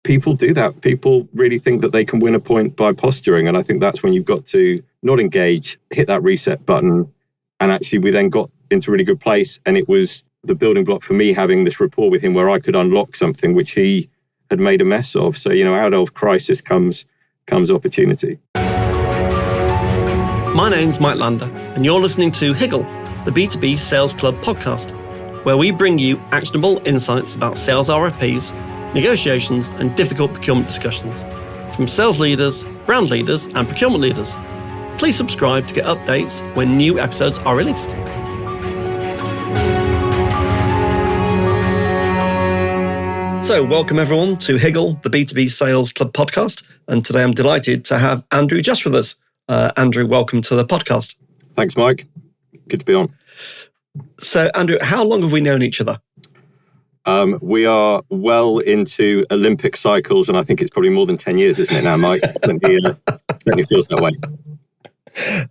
people do that. People really think that they can win a point by posturing. And I think that's when you've got to not engage, hit that reset button. And actually, we then got into a really good place. And it was the building block for me having this rapport with him where I could unlock something which he had made a mess of. So, out of crisis comes opportunity. My name's Mike Lander, and you're listening to Higgle, the B2B Sales Club podcast, where we bring you actionable insights about sales RFPs, negotiations, and difficult procurement discussions from sales leaders, brand leaders, and procurement leaders. Please subscribe to get updates when new episodes are released. So, welcome everyone to Higgle, the B2B Sales Club podcast. And today I'm delighted to have Andrew Just with us. Andrew, welcome to the podcast. Thanks, Mike. Good to be on. So, Andrew, how long have we known each other? We are well into Olympic cycles, and I think it's probably more than 10 years, isn't it now, Mike? Certainly feels that way.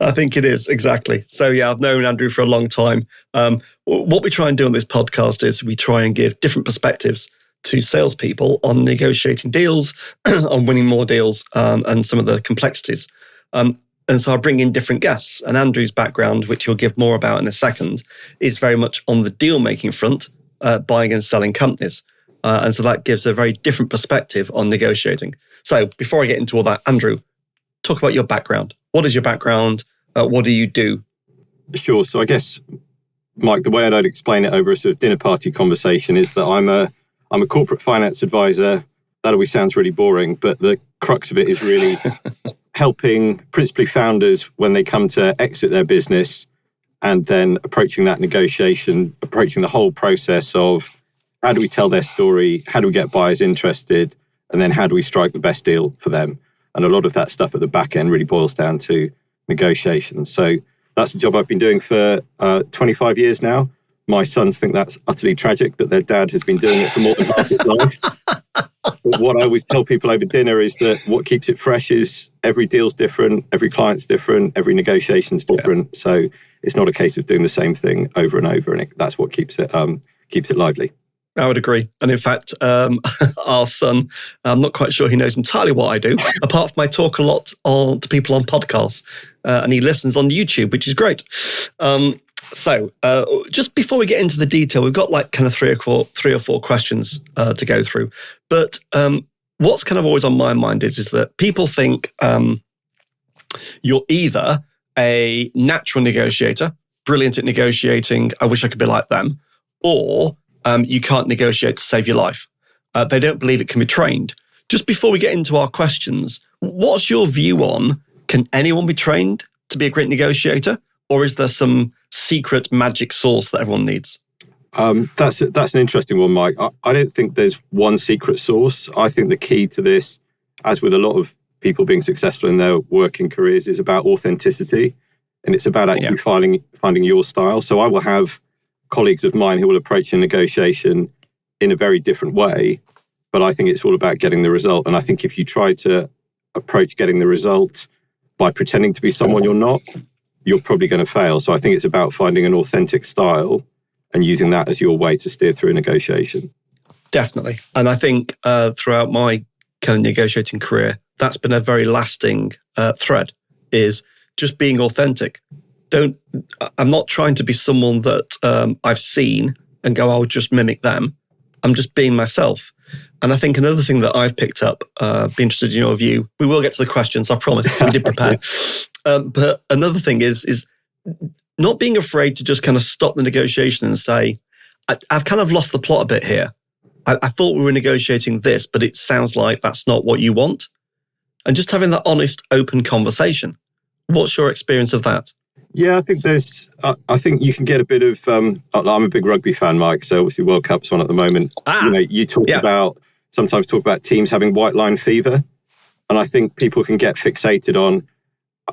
I think it is, exactly. So, yeah, I've known Andrew for a long time. What we try and do on this podcast is we try and give different perspectives to salespeople on negotiating deals, on winning more deals, and some of the complexities. And so I bring in different guests. And Andrew's background, which he'll give more about in a second, is very much on the deal-making front, buying and selling companies. And so that gives a very different perspective on negotiating. So before I get into all that, Andrew, talk about your background. What is your background? What do you do? Sure. So I guess, Mike, the way I'd explain it over a sort of dinner party conversation is that I'm a corporate finance advisor. That always sounds really boring, but the crux of it is really helping principally founders when they come to exit their business and then approaching that negotiation, approaching the whole process of how do we tell their story, how do we get buyers interested, and then how do we strike the best deal for them? And a lot of that stuff at the back end really boils down to negotiations. So that's a job I've been doing for 25 years now. My sons think that's utterly tragic that their dad has been doing it for more than half his life. But what I always tell people over dinner is that what keeps it fresh is every deal's different, every client's different, every negotiation's different. Yeah. So it's not a case of doing the same thing over and over, and that's what keeps it lively. I would agree. And in fact, our son, I'm not quite sure he knows entirely what I do, apart from I talk a lot to people on podcasts, and he listens on YouTube, which is great. So just before we get into the detail, we've got like kind of three or four questions to go through. But what's kind of always on my mind is that people think you're either a natural negotiator, brilliant at negotiating, I wish I could be like them, or you can't negotiate to save your life. They don't believe it can be trained. Just before we get into our questions, what's your view on, can anyone be trained to be a great negotiator? Or is there some secret magic sauce that everyone needs? That's an interesting one, Mike. I don't think there's one secret sauce. I think the key to this, as with a lot of people being successful in their working careers, is about authenticity. And it's about actually finding your style. So I will have colleagues of mine who will approach a negotiation in a very different way. But I think it's all about getting the result. And I think if you try to approach getting the result by pretending to be someone you're not, you're probably going to fail. So I think it's about finding an authentic style and using that as your way to steer through a negotiation. Definitely. And I think throughout my kind of negotiating career, that's been a very lasting thread, is just being authentic. I'm not trying to be someone that I've seen and go, I'll just mimic them. I'm just being myself. And I think another thing that I've picked up, be interested in your view, we will get to the questions, I promise, we did prepare. But another thing is not being afraid to just kind of stop the negotiation and say, I've kind of lost the plot a bit here. I thought we were negotiating this, but it sounds like that's not what you want. And just having that honest, open conversation. What's your experience of that? Yeah, I think I think you can get a bit of, I'm a big rugby fan, Mike, so obviously World Cup's on at the moment. You sometimes talk about teams having white line fever. And I think people can get fixated on,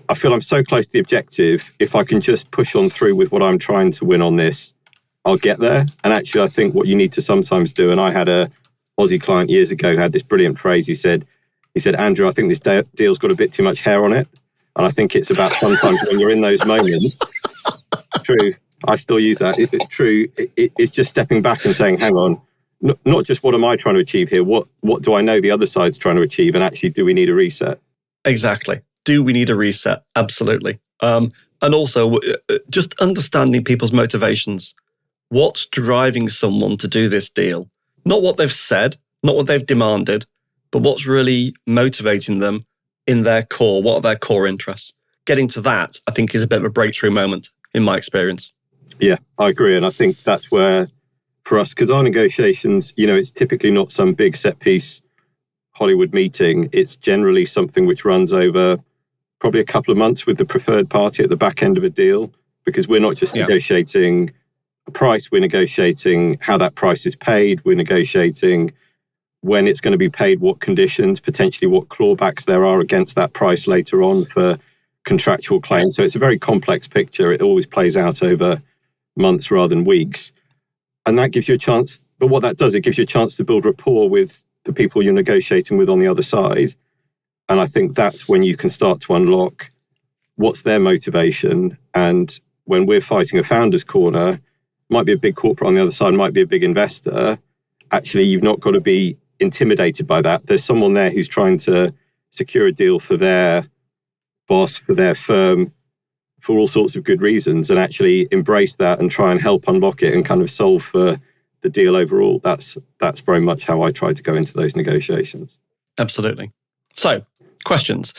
I feel I'm so close to the objective. If I can just push on through with what I'm trying to win on this, I'll get there. And actually, I think what you need to sometimes do, and I had a Aussie client years ago who had this brilliant phrase. He said, Andrew, I think this deal's got a bit too much hair on it. And I think it's about sometimes when you're in those moments, true, I still use that. It's just stepping back and saying, hang on, not just what am I trying to achieve here, what do I know the other side's trying to achieve, and actually do we need a reset? Exactly. Do we need a reset? Absolutely. And also just understanding people's motivations. What's driving someone to do this deal? Not what they've said, not what they've demanded, but what's really motivating them in their core. What are their core interests? Getting to that, I think, is a bit of a breakthrough moment in my experience. Yeah, I agree. And I think that's where, for us, because our negotiations, it's typically not some big set piece Hollywood meeting. It's generally something which runs over probably a couple of months with the preferred party at the back end of a deal, because we're not just negotiating a price, we're negotiating how that price is paid, we're negotiating when it's going to be paid, what conditions, potentially what clawbacks there are against that price later on for contractual claims. So it's a very complex picture. It always plays out over months rather than weeks. And that gives you a chance, but what that does, it gives you a chance to build rapport with the people you're negotiating with on the other side. And I think that's when you can start to unlock what's their motivation. And when we're fighting a founder's corner, might be a big corporate on the other side, might be a big investor. Actually, you've not got to be intimidated by that. There's someone there who's trying to secure a deal for their boss, for their firm, for all sorts of good reasons, and actually embrace that and try and help unlock it and kind of solve for the deal overall. That's very much how I try to go into those negotiations. Absolutely. So, questions.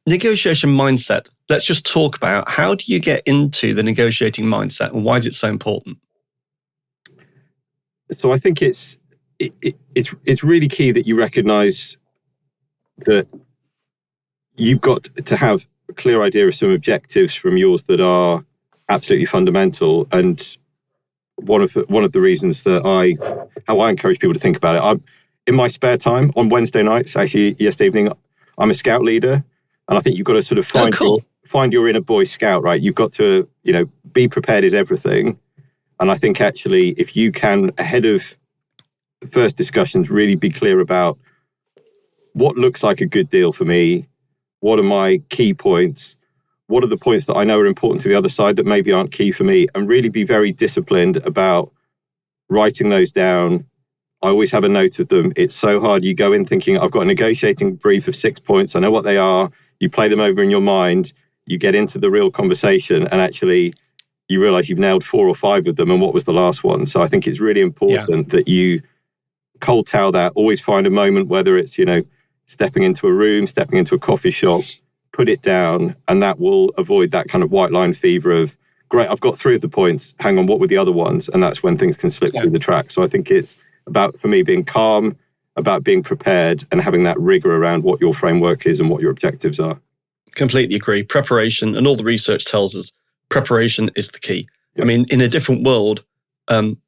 Negotiation mindset. Let's just talk about, how do you get into the negotiating mindset and why is it so important? So I think it's really key that you recognize that you've got to have a clear idea of some objectives from yours that are absolutely fundamental. And one of the reasons that how I encourage people to think about it, I'm in my spare time on Wednesday nights, actually yesterday evening, I'm a scout leader. And I think you've got to sort of find your inner Boy Scout, right? You've got to, be prepared is everything. And I think actually, if you can, ahead of the first discussions, really be clear about what looks like a good deal for me, what are my key points, what are the points that I know are important to the other side that maybe aren't key for me, and really be very disciplined about writing those down. I always have a note of them. It's so hard. You go in thinking, I've got a negotiating brief of 6 points. I know what they are. You play them over in your mind. You get into the real conversation, and actually you realize you've nailed 4 or 5 of them. And what was the last one? So I think it's really important that you cold towel that. Always find a moment, whether it's, stepping into a room, stepping into a coffee shop, put it down, and that will avoid that kind of white line fever of, great, I've got 3 of the points. Hang on, what were the other ones? And that's when things can slip through the tracks. So I think it's about, for me, being calm, about being prepared and having that rigor around what your framework is and what your objectives are. Completely agree. Preparation, and all the research tells us, preparation is the key. Yep. I mean, in a different world,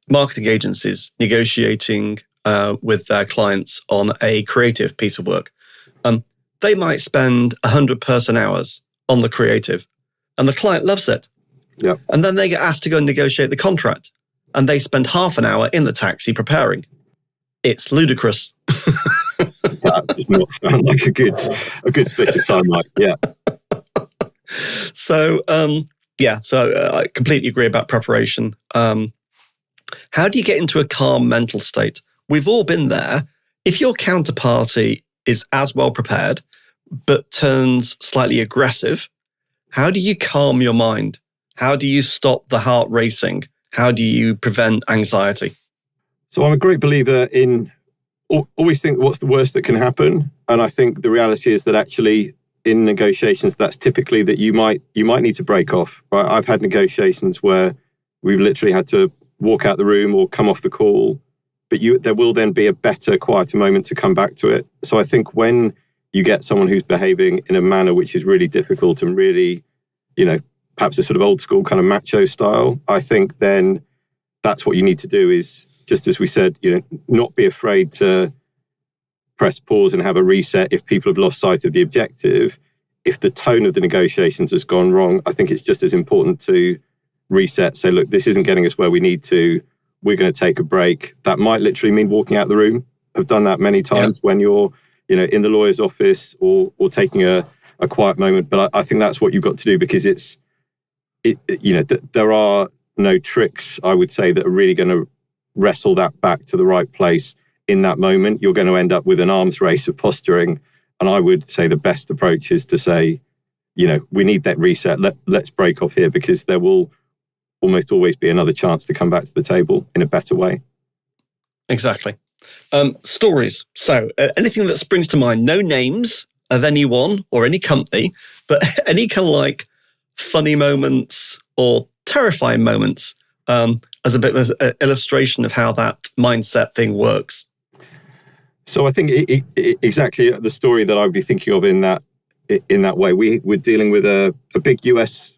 marketing agencies negotiating with their clients on a creative piece of work, they might spend 100 person hours on the creative, and the client loves it. Yep. And then they get asked to go and negotiate the contract, and they spend half an hour in the taxi preparing. It's ludicrous. That does not sound like a good split of time, Mike. Yeah. So, I completely agree about preparation. How do you get into a calm mental state? We've all been there. If your counterparty is as well prepared, but turns slightly aggressive, how do you calm your mind? How do you stop the heart racing? How do you prevent anxiety? So I'm a great believer in always think what's the worst that can happen. And I think the reality is that actually in negotiations, that's typically that you might need to break off. Right? I've had negotiations where we've literally had to walk out the room or come off the call, but there will then be a better, quieter moment to come back to it. So I think when you get someone who's behaving in a manner which is really difficult and really, perhaps a sort of old school kind of macho style, I think then that's what you need to do is, just as we said, not be afraid to press pause and have a reset if people have lost sight of the objective. If the tone of the negotiations has gone wrong, I think it's just as important to reset, say, look, this isn't getting us where we need to. We're going to take a break. That might literally mean walking out the room. I've done that many times when you're, in the lawyer's office or taking a quiet moment. But I think that's what you've got to do, because there are no tricks, I would say, that are really going to wrestle that back to the right place in that moment, you're going to end up with an arms race of posturing. And I would say the best approach is to say, we need that reset. Let's break off here, because there will almost always be another chance to come back to the table in a better way. Exactly. Stories. So anything that springs to mind, no names of anyone or any company, but any kind of like funny moments or terrifying moments as a bit of an illustration of how that mindset thing works. So I think exactly the story that I would be thinking of in that way. We were dealing with a big US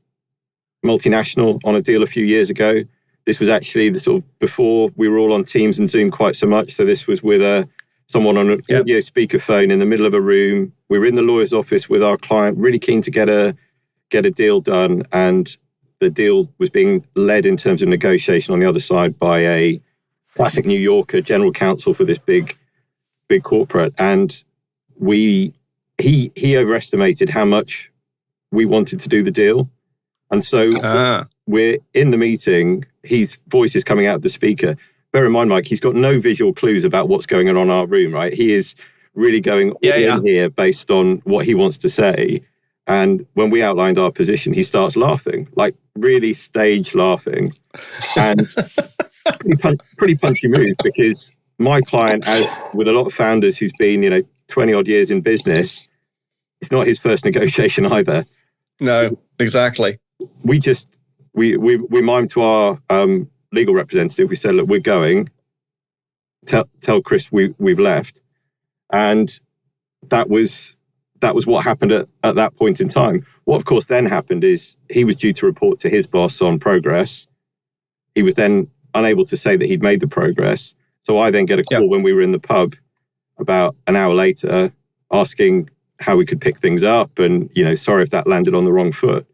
multinational on a deal a few years ago. This was actually the sort of before we were all on Teams and Zoom quite so much. So this was with someone on an audio speakerphone in the middle of a room. We were in the lawyer's office with our client, really keen to get a deal done. And the deal was being led in terms of negotiation on the other side by a classic New Yorker general counsel for this big corporate. And he overestimated how much we wanted to do the deal. And so we're in the meeting, his voice is coming out of the speaker. Bear in mind, Mike, he's got no visual clues about what's going on in our room, right? He is really going in here based on what he wants to say. And when we outlined our position, he starts laughing, like really stage laughing. And pretty punchy move, because my client, as with a lot of founders who's been, 20 odd years in business, it's not his first negotiation either. No, exactly. We mimed to our legal representative. We said, look, we're going. Tell Chris we've left. And that was what happened at that point in time. What, of course, then happened is he was due to report to his boss on progress. He was then unable to say that he'd made the progress. So I then get a call when we were in the pub about an hour later asking how we could pick things up and, sorry if that landed on the wrong foot.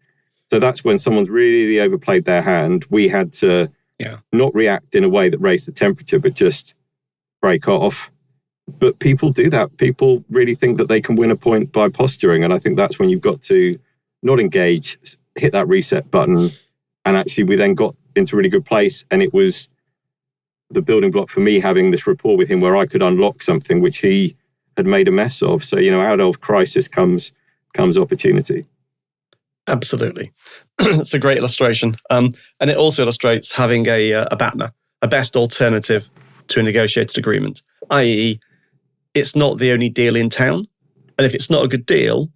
So that's when someone's really overplayed their hand. We had to not react in a way that raised the temperature, but just break off. But people do that. People really think that they can win a point by posturing. And I think that's when you've got to not engage, hit that reset button. And actually, we then got into a really good place. And it was the building block for me having this rapport with him where I could unlock something which he had made a mess of. So, out of crisis comes opportunity. Absolutely. It's a great illustration. And it also illustrates having a BATNA, a best alternative to a negotiated agreement, i.e., it's not the only deal in town. And if it's not a good deal,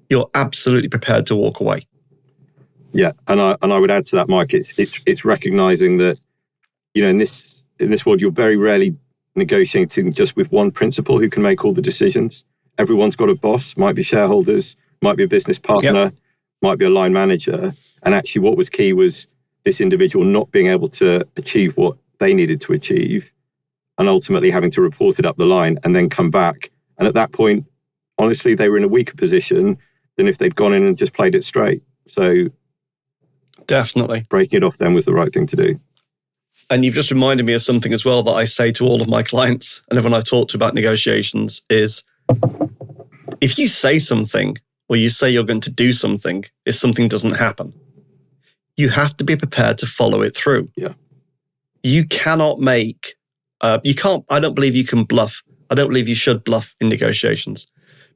you're absolutely prepared to walk away. Yeah. And I would add to that, Mike, it's recognizing that, in this world, you're very rarely negotiating just with one principal who can make all the decisions. Everyone's got a boss, might be shareholders, might be a business partner, might be a line manager. And actually what was key was this individual not being able to achieve what they needed to achieve and ultimately having to report it up the line and then come back. And at that point, honestly, they were in a weaker position than if they'd gone in and just played it straight. So definitely breaking it off then was the right thing to do. And you've just reminded me of something as well that I say to all of my clients and everyone I talk to about negotiations is if you say something or you say you're going to do something, if something doesn't happen, you have to be prepared to follow it through. Yeah. You cannot I don't believe you can bluff. I don't believe you should bluff in negotiations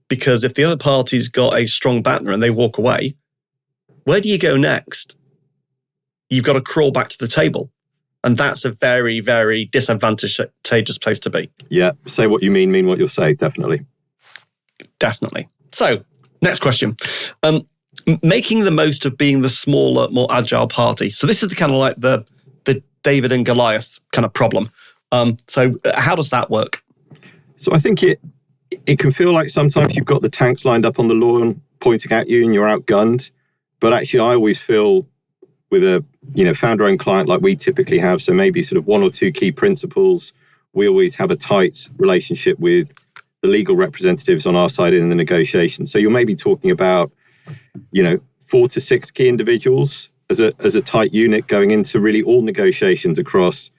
because if the other party's got a strong BATNA and they walk away, where do you go next? You've got to crawl back to the table. And that's a very, very disadvantageous place to be. Yeah. Say what you mean what you'll say. Definitely. Definitely. So, next question. Making the most of being the smaller, more agile party. So this is the kind of like the David and Goliath kind of problem. So how does that work? So I think it can feel like sometimes you've got the tanks lined up on the lawn pointing at you and you're outgunned. But actually, I always feel with a founder-owned client like we typically have, so maybe sort of one or two key principles, we always have a tight relationship with the legal representatives on our side in the negotiation. So you're maybe talking about, 4 to 6 key individuals as a tight unit going into really all negotiations across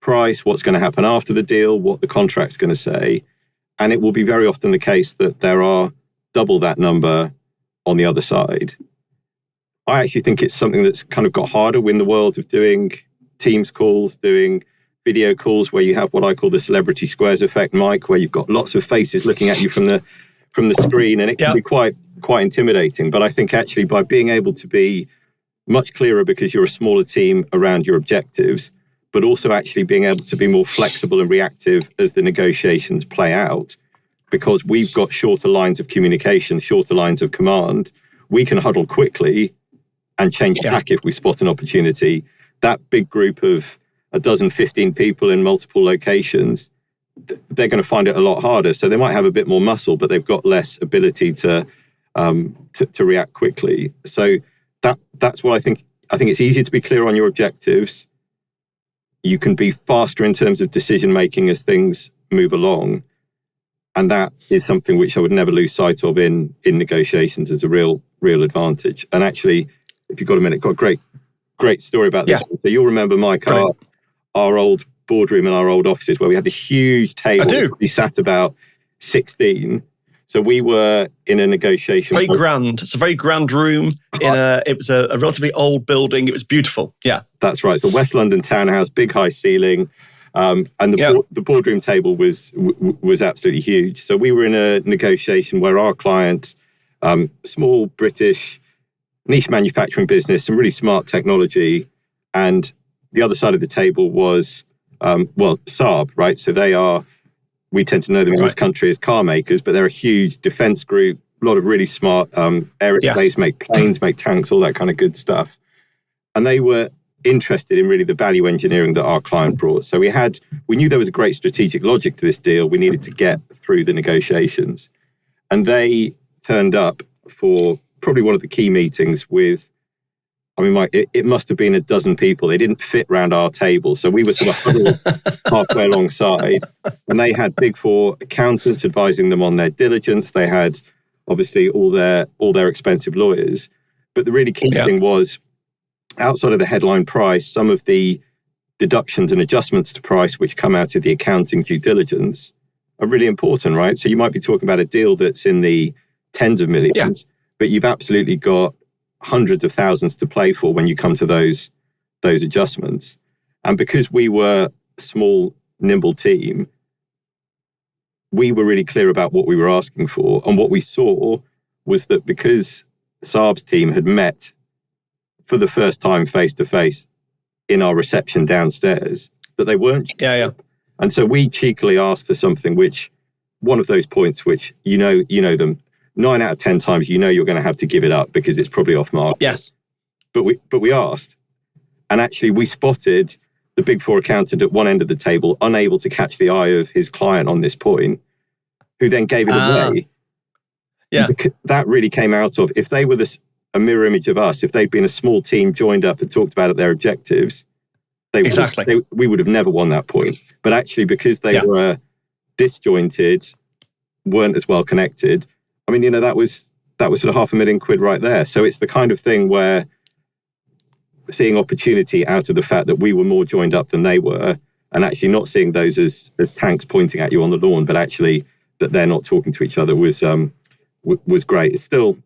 price, what's going to happen after the deal, what the contract's going to say. And it will be very often the case that there are double that number on the other side. I actually think it's something that's kind of got harder in the world of doing Teams calls, doing video calls where you have what I call the celebrity squares effect, Mike, where you've got lots of faces looking at you from the screen, and it can be quite intimidating. But I think actually by being able to be much clearer because you're a smaller team around your objectives, but also actually being able to be more flexible and reactive as the negotiations play out, because we've got shorter lines of communication, shorter lines of command, we can huddle quickly and change tack if we spot an opportunity. That big group of a dozen, 15 people in multiple locations, they're going to find it a lot harder. So they might have a bit more muscle, but they've got less ability to react quickly. So that's what I think. I think it's easier to be clear on your objectives. You can be faster in terms of decision making as things move along. And that is something which I would never lose sight of in negotiations as a real advantage. And actually, if you've got a minute, got a great story about this. So you'll remember, Mike, our old boardroom and our old offices where we had this huge table. I do. We sat about 16. So we were in a negotiation. Very grand. It's a very grand room. It was a relatively old building. It was beautiful. Yeah. That's right. So West London townhouse, big high ceiling. And the boardroom table was absolutely huge. So we were in a negotiation where our client, small British niche manufacturing business, some really smart technology, and the other side of the table was Saab, right? So we tend to know them in this country as car makers, but they're a huge defense group, a lot of really smart aerospace, make planes, make tanks, all that kind of good stuff. And they were interested in really the value engineering that our client brought. So we knew there was a great strategic logic to this deal. We needed to get through the negotiations. And they turned up for probably one of the key meetings with, I mean, Mike, it must have been a dozen people. They didn't fit around our table. So we were sort of huddled halfway alongside. And they had Big Four accountants advising them on their diligence. They had obviously all their expensive lawyers. But the really key thing was, outside of the headline price, some of the deductions and adjustments to price which come out of the accounting due diligence are really important, right? So you might be talking about a deal that's in the tens of millions, but you've absolutely got hundreds of thousands to play for when you come to those adjustments. And because we were a small, nimble team, we were really clear about what we were asking for. And what we saw was that because Saab's team had met for the first time face to face in our reception downstairs, that they weren't. And so we cheekily asked for something which, one of those points which you know them 9 out of 10 times, you're going to have to give it up because it's probably off market. Yes. But we asked, and actually we spotted the Big Four accountant at one end of the table, unable to catch the eye of his client on this point, who then gave it away. Yeah. That really came out of, if they were a mirror image of us, if they'd been a small team joined up and talked about their objectives, we would have never won that point. But actually, because they were disjointed, weren't as well connected, I mean, that was sort of £500,000 right there. So it's the kind of thing where seeing opportunity out of the fact that we were more joined up than they were, and actually not seeing those as tanks pointing at you on the lawn, but actually that they're not talking to each other was great. It's still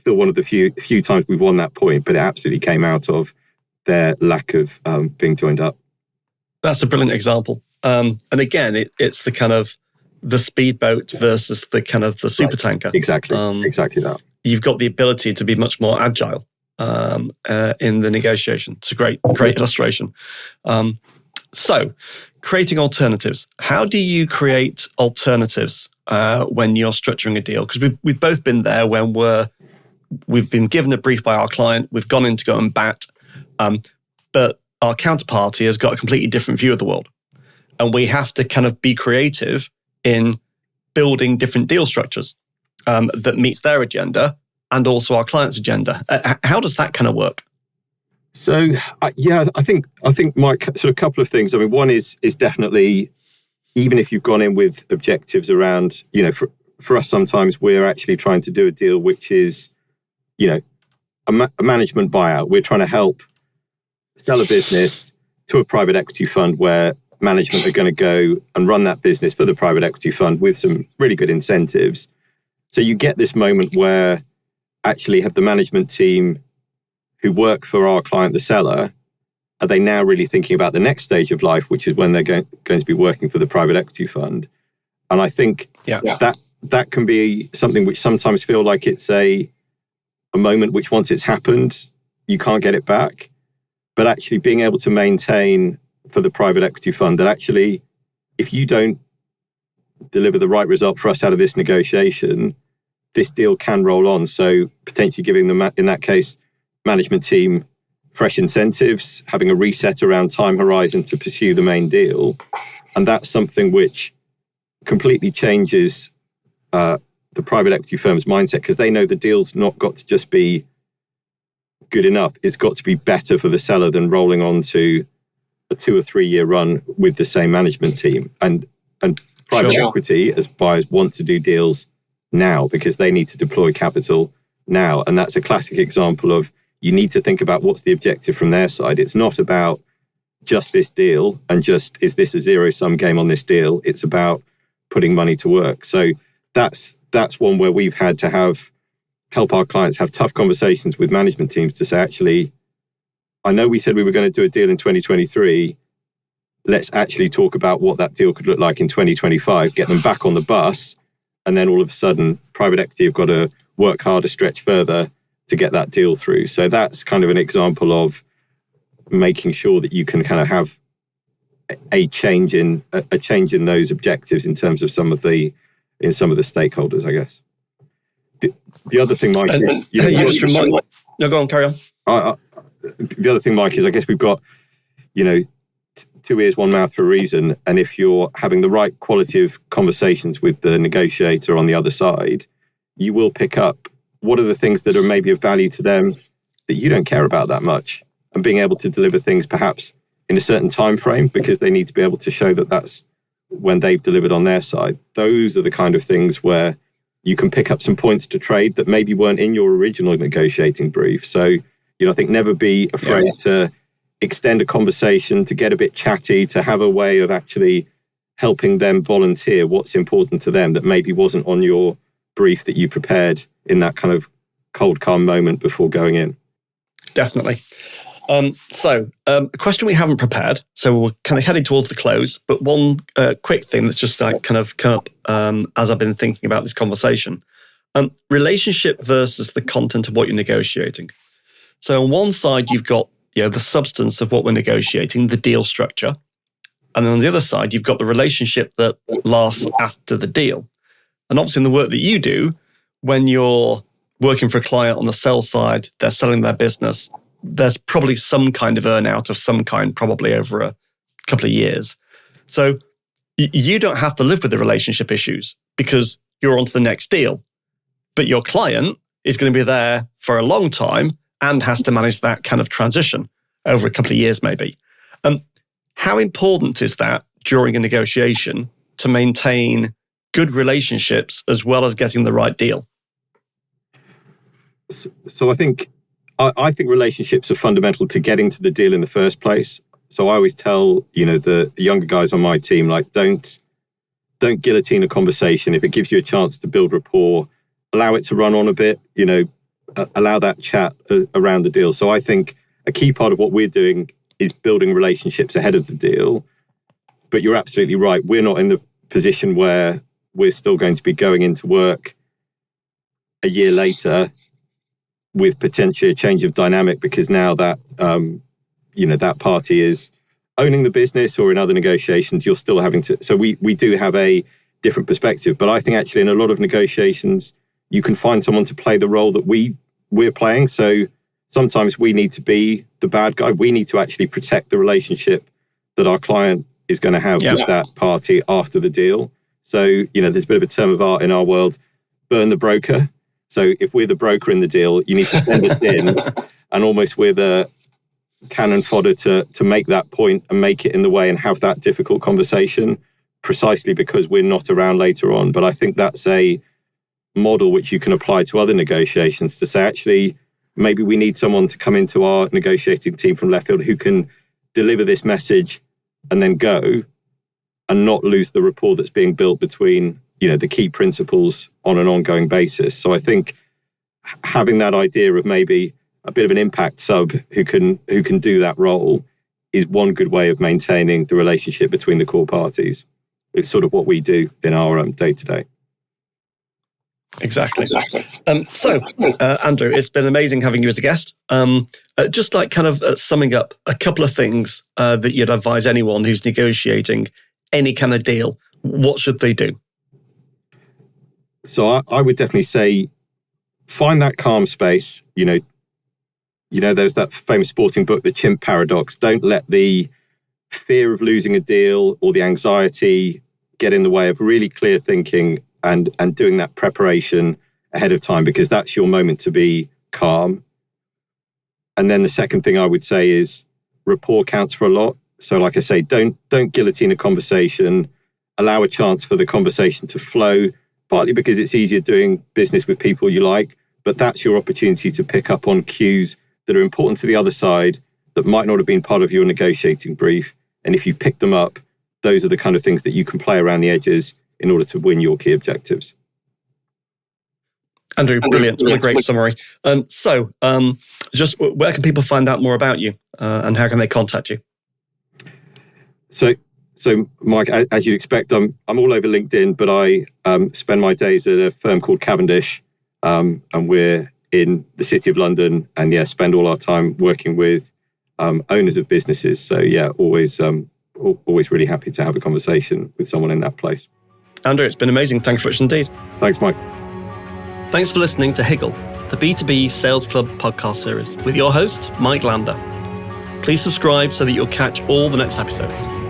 one of the few times we've won that point, but it absolutely came out of their lack of being joined up. That's a brilliant example. And again, it's the kind of the speedboat versus the kind of the super tanker. Exactly that. You've got the ability to be much more agile in the negotiation. It's a great illustration. So, creating alternatives. How do you create alternatives when you're structuring a deal? Because we've both been there when we've been given a brief by our client, we've gone in to go and bat, but our counterparty has got a completely different view of the world. And we have to kind of be creative in building different deal structures that meets their agenda and also our client's agenda. How does that kind of work? So, I think, Mike, sort of a couple of things. I mean, one is definitely, even if you've gone in with objectives around, for us, sometimes we're actually trying to do a deal which is, a management buyout. We're trying to help sell a business to a private equity fund where management are going to go and run that business for the private equity fund with some really good incentives. So you get this moment where actually have the management team who work for our client, the seller, are they now really thinking about the next stage of life, which is when they're going to be working for the private equity fund? And I think that can be something which sometimes feel like it's a moment which once it's happened, you can't get it back. But actually being able to maintain for the private equity fund that actually, if you don't deliver the right result for us out of this negotiation, this deal can roll on. So potentially giving them, in that case, management team fresh incentives, having a reset around time horizon to pursue the main deal. And that's something which completely changes the private equity firm's mindset, because they know the deal's not got to just be good enough. It's got to be better for the seller than rolling on to a 2 or 3 year run with the same management team. And private equity as buyers want to do deals now because they need to deploy capital now. And that's a classic example of, you need to think about what's the objective from their side. It's not about just this deal and just, is this a zero-sum game on this deal? It's about putting money to work. So that's one where we've had to help our clients have tough conversations with management teams to say, actually, I know we said we were going to do a deal in 2023. Let's actually talk about what that deal could look like in 2025, get them back on the bus. And then all of a sudden, private equity have got to work harder, stretch further to get that deal through. So that's kind of an example of making sure that you can kind of have a change in those objectives in terms of some of the stakeholders, I guess. The other thing, Mike, No, go on, carry on. The other thing, Mike, is I guess we've got, 2 ears, 1 mouth for a reason. And if you're having the right quality of conversations with the negotiator on the other side, you will pick up what are the things that are maybe of value to them that you don't care about that much, and being able to deliver things perhaps in a certain time frame because they need to be able to show that that's when they've delivered on their side. Those are the kind of things where you can pick up some points to trade that maybe weren't in your original negotiating brief. So, I think never be afraid to extend a conversation, to get a bit chatty, to have a way of actually helping them volunteer what's important to them that maybe wasn't on your brief that you prepared in that kind of cold, calm moment before going in. Definitely. A question we haven't prepared, so we're kind of heading towards the close, but one quick thing that's just kind of come up as I've been thinking about this conversation. Relationship versus the content of what you're negotiating. So on one side, you've got the substance of what we're negotiating, the deal structure. And then on the other side, you've got the relationship that lasts after the deal. And obviously in the work that you do, when you're working for a client on the sell side, they're selling their business, there's probably some kind of earnout of some kind, probably over a couple of years. So you don't have to live with the relationship issues because you're on to the next deal. But your client is going to be there for a long time and has to manage that kind of transition over a couple of years, maybe. How important is that during a negotiation to maintain good relationships as well as getting the right deal? So I think relationships are fundamental to getting to the deal in the first place. So I always tell the younger guys on my team, like, don't guillotine a conversation. If it gives you a chance to build rapport, allow it to run on a bit. Allow that chat around the deal. So I think a key part of what we're doing is building relationships ahead of the deal. But you're absolutely right. We're not in the position where we're still going to be going into work a year later with potentially a change of dynamic because now that that party is owning the business, or in other negotiations you're still having to. So we do have a different perspective. But I think actually in a lot of negotiations you can find someone to play the role that we're playing. So sometimes we need to be the bad guy. We need to actually protect the relationship that our client is going to have with that party after the deal. So, there's a bit of a term of art in our world, burn the broker. So if we're the broker in the deal, you need to send us in and almost we're the cannon fodder to make that point and make it in the way and have that difficult conversation precisely because we're not around later on. But I think that's a model which you can apply to other negotiations to say, actually, maybe we need someone to come into our negotiating team from left field who can deliver this message and then go and not lose the rapport that's being built between, the key principles on an ongoing basis. So I think having that idea of maybe a bit of an impact sub who can do that role is one good way of maintaining the relationship between the core parties. It's sort of what we do in our day-to-day. Exactly. So, Andrew, it's been amazing having you as a guest. Just like kind of summing up a couple of things that you'd advise anyone who's negotiating any kind of deal, what should they do? So I would definitely say find that calm space. You know, there's that famous sporting book, The Chimp Paradox. Don't let the fear of losing a deal or the anxiety get in the way of really clear thinking and doing that preparation ahead of time, because that's your moment to be calm. And then the second thing I would say is rapport counts for a lot. So like I say, don't guillotine a conversation. Allow a chance for the conversation to flow, partly because it's easier doing business with people you like, but that's your opportunity to pick up on cues that are important to the other side that might not have been part of your negotiating brief. And if you pick them up, those are the kind of things that you can play around the edges in order to win your key objectives. Andrew, brilliant. What a great summary. Just where can people find out more about you and how can they contact you? So Mike, as you'd expect, I'm all over LinkedIn, but I spend my days at a firm called Cavendish, and we're in the City of London, and spend all our time working with owners of businesses. So always really happy to have a conversation with someone in that place. Andrew, it's been amazing. Thanks very much indeed. Thanks, Mike. Thanks for listening to Higgle, the B2B Sales Club podcast series with your host, Mike Lander. Please subscribe so that you'll catch all the next episodes.